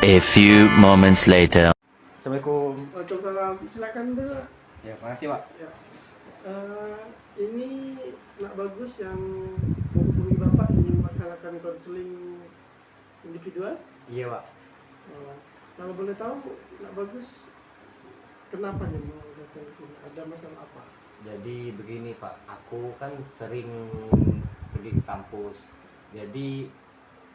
A few moments later. Assalamualaikum. Waalaikumsalam. Silakan dulu. Ya, makasih Pak. Ya. Ini nak bagus yang menghubungi Bapak ingin melaksanakan konseling individual. Iya Pak. Kalau boleh tahu, nak bagus kenapa nih mau datang ke sini? Ada masalah apa? Jadi begini Pak, aku kan sering pergi ke kampus. Jadi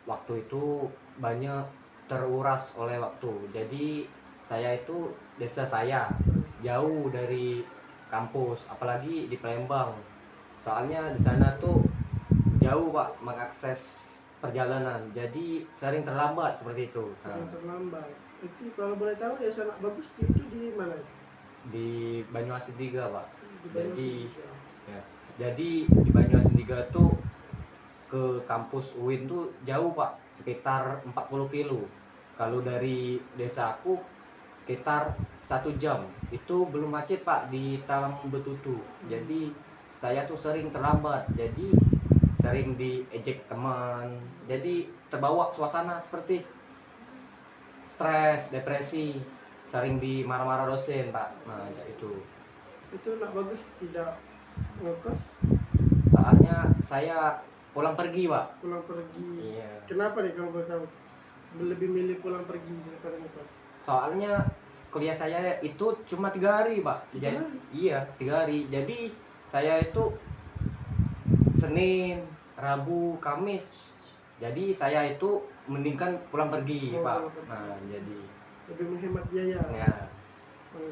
waktu itu banyak teruras oleh waktu. Jadi saya itu desa saya jauh dari kampus, apalagi di Palembang. Soalnya di sana tuh jauh Pak mengakses perjalanan. Jadi sering terlambat seperti itu. Yang terlambat. Itu kalau boleh tahu desa nak bagus itu di mana? Di Banyuasin 3 Pak. Di Jadi Banyuasin. ya, jadi di Banyuasin 3 tuh ke kampus UIN tuh jauh Pak, sekitar 40 kilo. Kalau dari desaku sekitar 1 jam. Itu belum macet Pak di Talang Betutu. Jadi saya tuh sering terlambat. Jadi sering diejek teman. Jadi terbawa suasana seperti stres, depresi. Sering dimarah-marah dosen Pak. Nah itu. Itu nak bagus tidak ngekos, Soalnya saya pulang pergi Pak. pulang pergi. Iya. Kenapa nih kalau boleh tahu? Lebih milih pulang pergi daripada ngekos? Soalnya kuliah saya itu cuma 3 hari Pak. Tiga hari? Iya 3 hari. Jadi saya itu Senin, Rabu, Kamis. Jadi saya itu mendingkan pulang pergi Oh, Pak. pulang pergi. Nah jadi Lebih menghemat biaya. ya,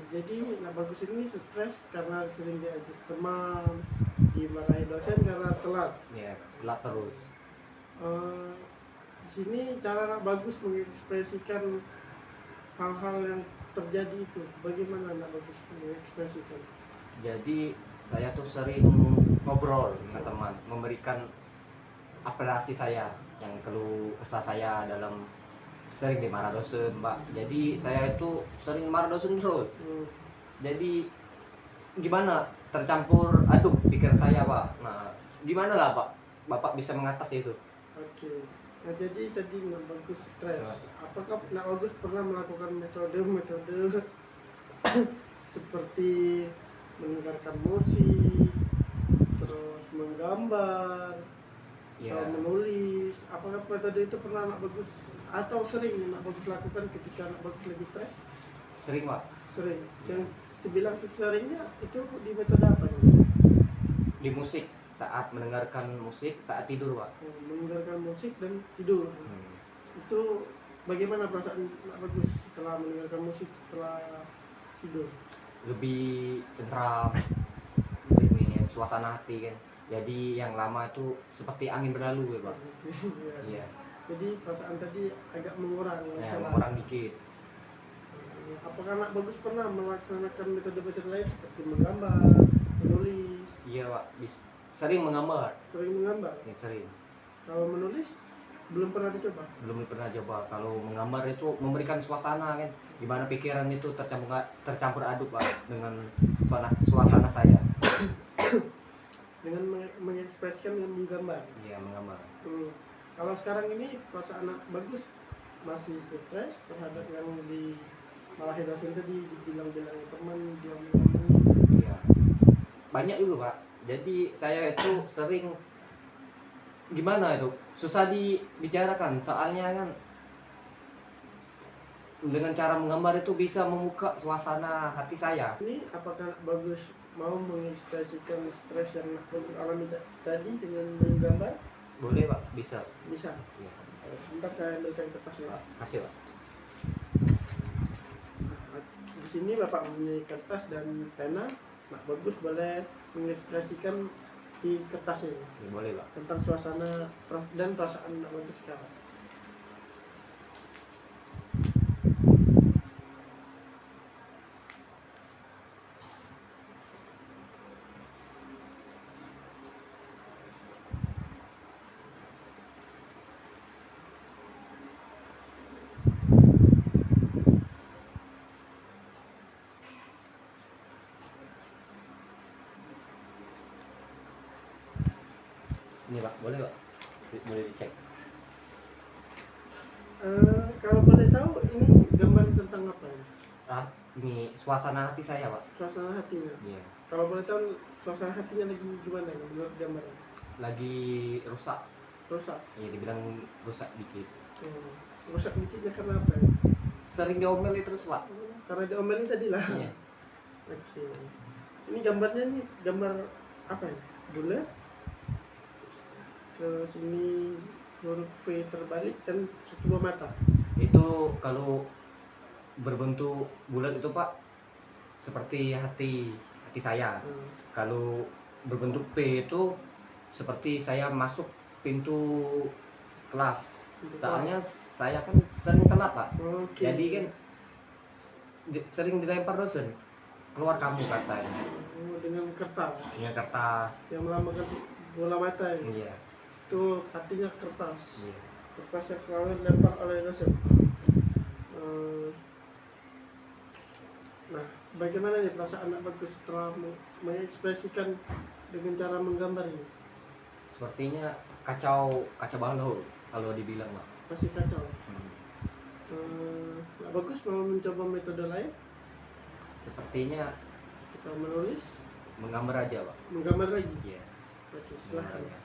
Jadi nak bagus ini stres karena sering diajak teman, dimarahi dosen karena telat. ya telat terus. Di sini cara nak bagus mengekspresikan hal-hal yang terjadi itu. Bagaimana nak bagus mengekspresikan? Jadi saya tuh sering ngobrol dengan teman, memberikan apresiasi saya yang keluh kesah saya dalam sering dimarah dosen Pak. Jadi saya itu sering marah dosen terus. Jadi gimana tercampur aduk pikir saya Pak. Nah gimana lah Pak Bapak bisa mengatasi itu? Oke. Nah jadi tadi nak bagus stres. Apakah nak bagus pernah melakukan metode-metode seperti mendengarkan musik, terus menggambar, Ya atau menulis? Apakah metode itu pernah nak bagus atau sering nak bagus lakukan ketika nak bagus lagi stres? sering Pak. Sering. Yang dibilang seringnya itu di metode apa nih? Di musik, saat mendengarkan musik saat tidur Pak. Mendengarkan musik dan tidur. Itu bagaimana perasaan nak bagus setelah mendengarkan musik setelah tidur? Lebih tentram, ini suasana hati kan. Jadi yang lama itu seperti angin berlalu ya Pak. Iya. Iya. Jadi perasaan tadi agak mengurang. Ya, mengurang dikit. Apakah nak bagus pernah melaksanakan metode-metode lain seperti menggambar, menulis? Iya Pak, sering menggambar. Sering menggambar. Ya, sering. Kalau menulis belum pernah dicoba. Belum pernah coba. Kalau menggambar itu memberikan suasana kan, gimana pikiran itu tercampur aduk Pak dengan suasana saya. Dengan mengekspresikan dengan menggambar. Iya menggambar. Kalau sekarang ini perasaan anak bagus masih stres terhadap yang dimarahi dosen tadi, dibilang-bilang teman, diomong-omong. Iya. Banyak juga Pak. Jadi saya itu sering gimana itu susah dibicarakan. Soalnya kan dengan cara menggambar itu bisa membuka suasana hati saya. Ini apakah bagus mau mengekspresikan stres yang bagus alami tadi dengan menggambar? Boleh Pak, bisa. Bisa. Iya. Sebentar saya ambilkan kertasnya. Kasih Pak. Di sini Bapak mempunyai kertas dan pena. Nak bagus boleh mengekspresikan di kertas ini Ya, boleh Pak. tentang suasana dan perasaan nak bagus sekarang. Ini Pak, boleh Pak? Boleh dicek. ini suasana hati saya pak. Suasana hatinya. Iya. Kalau boleh tahu suasana hatinya lagi gimana ya menurut gambar? Lagi rusak. Rusak. Iya dibilang rusak dikit. Rusak dikitnya karena apa ya? Sering diomeli terus pak. Karena diomelin tadi lah. Iya. Oke. Ini gambarnya nih gambar apa ya? Bulat. Terus ini huruf V terbalik dan satu buah mata. Itu kalau berbentuk bulat itu pak seperti hati saya. Kalau berbentuk P itu seperti saya masuk pintu kelas. Soalnya saya kan sering telat pak. Oke. Jadi kan sering dilempar dosen. Keluar kamu katanya. Dengan kertas Dengan kertas. yang melambangkan bola mata ya. Iya. Itu artinya kertas. Iya. Kertas yang selalu dilempar oleh dosen. Nah, bagaimana nih perasaan anak bagus setelah mengekspresikan dengan cara menggambar ini? Sepertinya kacau balau kalau dibilang pak. Masih kacau. Anak bagus mau mencoba metode lain? Sepertinya Kita menulis, menggambar aja pak. menggambar lagi. Iya. Oke, Menggambar silahkan. aja.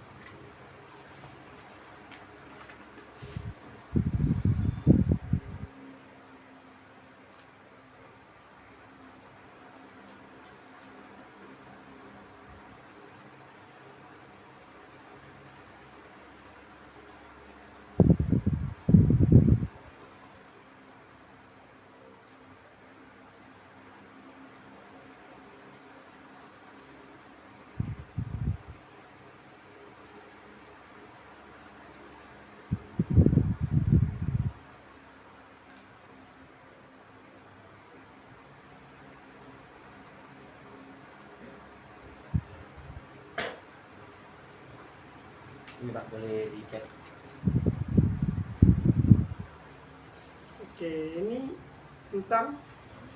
Ini pak boleh dicek. Oke, ini tentang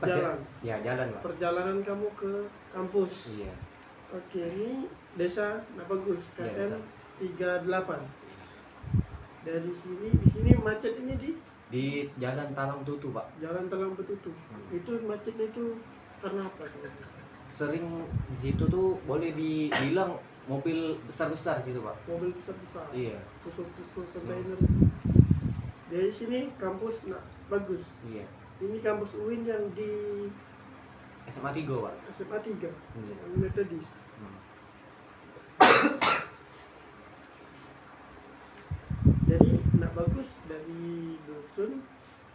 jalan. Ya jalan pak. Perjalanan kamu ke kampus. Iya. Oke, ini desa Nabagus, Iya, KM 38. Dari sini, di sini macet ini Di jalan Talang Tutu pak. Jalan Telang Betutu. Itu macetnya itu karena apa? Sering di situ tuh boleh dibilang mobil besar situ pak. Mobil besar-besar. Iya. Pusul-pusul kontainer. Dari sini kampus bagus. Iya. Ini kampus UIN yang di SMA 3 pak. SMA 3. Iya. Yang Metodis. Jadi bagus dari dusun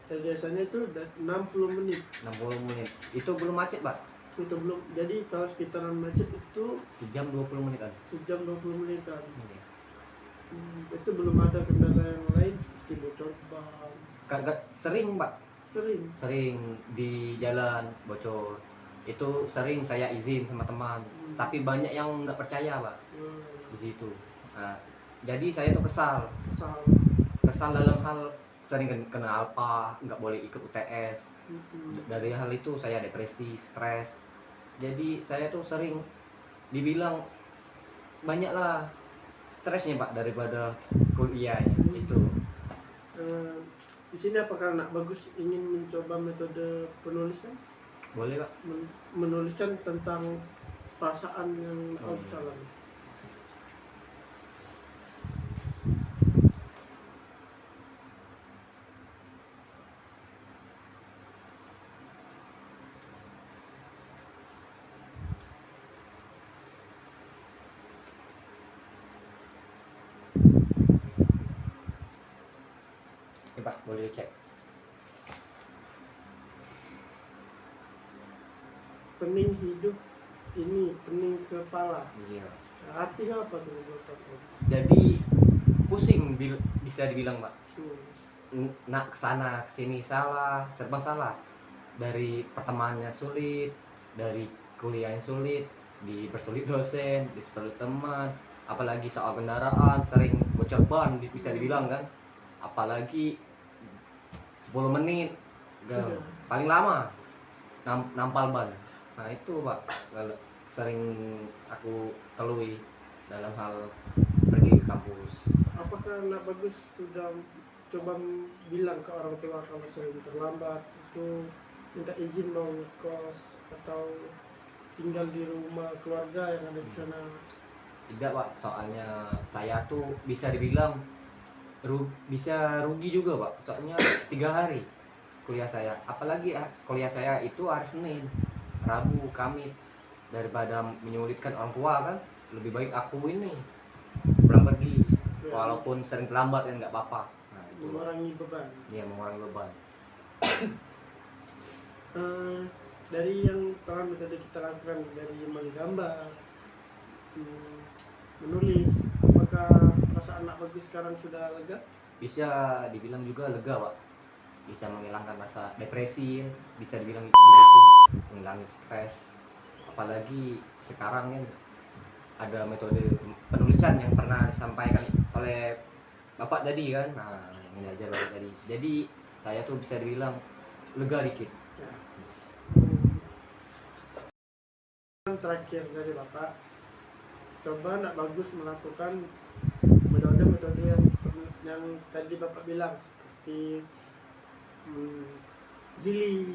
dari desanya itu 60 menit. 60 menit. Itu belum macet pak. Itu belum. Jadi kalau sekitaran macet itu Sejam 20 menit kan. sejam 20 menitan. Iya. Itu belum ada kendala yang lain seperti bocor ban. Kagak sering pak. Sering. Di jalan bocor. Itu sering saya izin sama teman. Tapi banyak yang nggak percaya pak di situ. Nah, jadi saya tuh kesal dalam hal sering kena alpa, nggak boleh ikut UTS. Dari hal itu saya depresi, stres. Jadi saya tuh sering dibilang banyaklah stresnya pak daripada kuliahnya itu. Di sini apakah anak bagus ingin mencoba metode penulisan? Boleh pak. Menuliskan tentang perasaan yang bagus alami. Ini pak boleh cek. Pening hidup ini, pening kepala. Iya. Artinya apa tuh menurut kamu? Jadi pusing bisa dibilang pak. Nak kesana kesini salah, serba salah. Dari pertemanannya sulit, dari kuliahnya sulit, dipersulit dosen, dipersulit teman, apalagi soal kendaraan sering bocor ban bisa dibilang kan. Apalagi 10 menit paling lama nampal ban. Nah itu pak kalau sering aku keluhi dalam hal pergi ke kampus. Apakah anak bagus sudah coba bilang ke orang tua kalau sering terlambat itu minta izin mau ngekos atau tinggal di rumah keluarga yang ada di sana? Tidak pak, soalnya saya tuh bisa dibilang bisa rugi juga pak, soalnya 3 hari kuliah saya, apalagi kuliah saya itu hari Senin, Rabu, Kamis. Daripada menyulitkan orang tua kan, lebih baik aku ini pulang pergi, Ya, walaupun sering terlambat kan nggak apa-apa. Nah itu mengurangi beban. ya, mengurangi beban. Dari yang telah metode kita lakukan, dari menggambar, menulis, apakah perasaan anak bagus sekarang sudah lega? Bisa dibilang juga lega pak, bisa menghilangkan rasa depresi, bisa dibilang begitu, menghilangkan stres. Apalagi sekarang kan ada metode penulisan yang pernah disampaikan oleh bapak tadi kan, nah yang mengajar bapak tadi, jadi saya tuh bisa dibilang lega dikit. Ya. Terakhir dari bapak, coba nak bagus melakukan metode-metode yang tadi bapak bilang, seperti healing,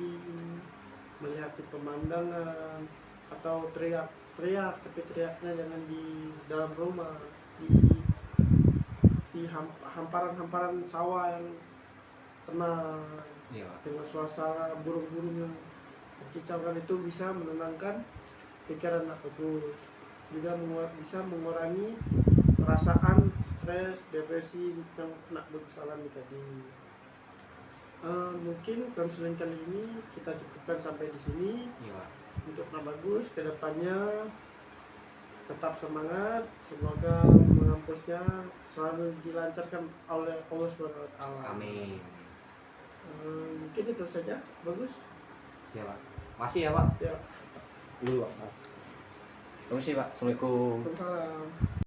melihat pemandangan, atau teriak, tapi teriaknya jangan di dalam rumah, di hamparan sawah yang tenang, Iya pak. dengan suasana burung-burung yang berkicaukan, itu bisa menenangkan pikiran anak bagus, juga bisa mengurangi perasaan stres, depresi yang anak bagus alami tadi. Mungkin konseling kali ini kita cukupkan sampai di sini. Iya pak. Untuk anak bagus kedepannya tetap semangat, semoga mengampusnya selalu dilancarkan oleh Allah SWT. Amin. Mungkin itu saja, bagus. Iya pak. Masih ya pak. Ya, Dulu pak. Terima kasih pak. Assalamualaikum. Waalaikumsalam.